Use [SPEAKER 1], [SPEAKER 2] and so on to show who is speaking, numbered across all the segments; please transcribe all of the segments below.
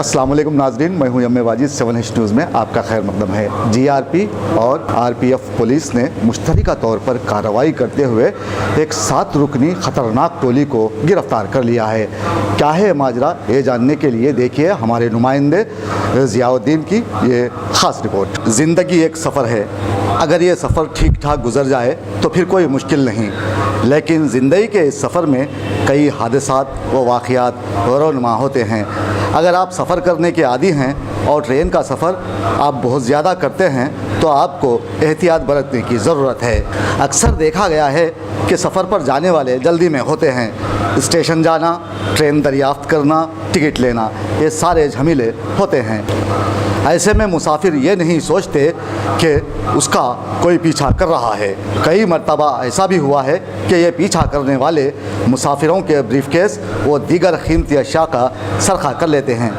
[SPEAKER 1] अस्सलाम वालेकुम नाजरीन, मैं हूं यम वाजिद। 7H न्यूज़ में आपका खैर मकदम है। GRP और RPF पुलिस ने मुश्तरका तौर पर कार्रवाई करते हुए एक 7 रुकनी ख़तरनाक टोली को गिरफ़्तार कर लिया है। क्या है माजरा, ये जानने के लिए देखिए हमारे नुमाइंदे ज़ियाउद्दीन की ये ख़ास रिपोर्ट। ज़िंदगी एक सफ़र है, अगर ये सफ़र ठीक ठाक गुजर जाए तो फिर कोई मुश्किल नहीं, लेकिन ज़िंदगी के इस सफ़र में कई हादसात व वाक़यात रोनुमा होते हैं। अगर आप सफ़र करने के आदी हैं और ट्रेन का सफ़र आप बहुत ज़्यादा करते हैं तो आपको एहतियात बरतने की ज़रूरत है। अक्सर देखा गया है कि सफ़र पर जाने वाले जल्दी में होते हैं। स्टेशन जाना, ट्रेन दरियाफ्त करना, टिकट लेना, ये सारे झमेले होते हैं। ऐसे में मुसाफिर ये नहीं सोचते कि उसका कोई पीछा कर रहा है। कई मर्तबा ऐसा भी हुआ है कि ये पीछा करने वाले मुसाफिरों के ब्रीफकेस व दीगर कीमती अशिया का सरखा कर लेते हैं।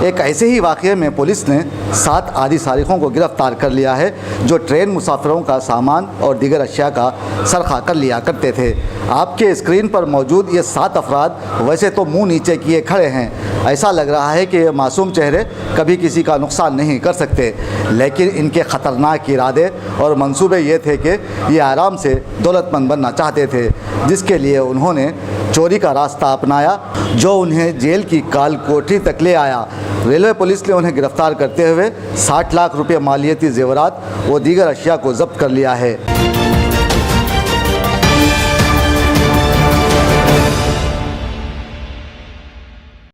[SPEAKER 1] एक ऐसे ही वाक़ये में पुलिस ने 7 आदी सारिकों को गिरफ़्तार कर लिया है जो ट्रेन मुसाफिरों का सामान और दीगर अशिया का सरखा कर लिया करते थे। आपके स्क्रीन पर मौजूद ये 7 अफराद वैसे तो मुंह नीचे किए खड़े हैं, ऐसा लग रहा है कि ये मासूम चेहरे कभी किसी का नुकसान नहीं कर सकते, लेकिन इनके ख़तरनाक इरादे और मंसूबे ये थे कि ये आराम से दौलतमंद बनना चाहते थे, जिसके लिए उन्होंने चोरी का रास्ता अपनाया जो उन्हें जेल की काल कोठरी तक ले आया। रेलवे पुलिस ने उन्हें गिरफ़्तार करते हुए 60 लाख रुपये मालियती ज़ेवरात व दीगर अशिया को ज़ब्त कर लिया है।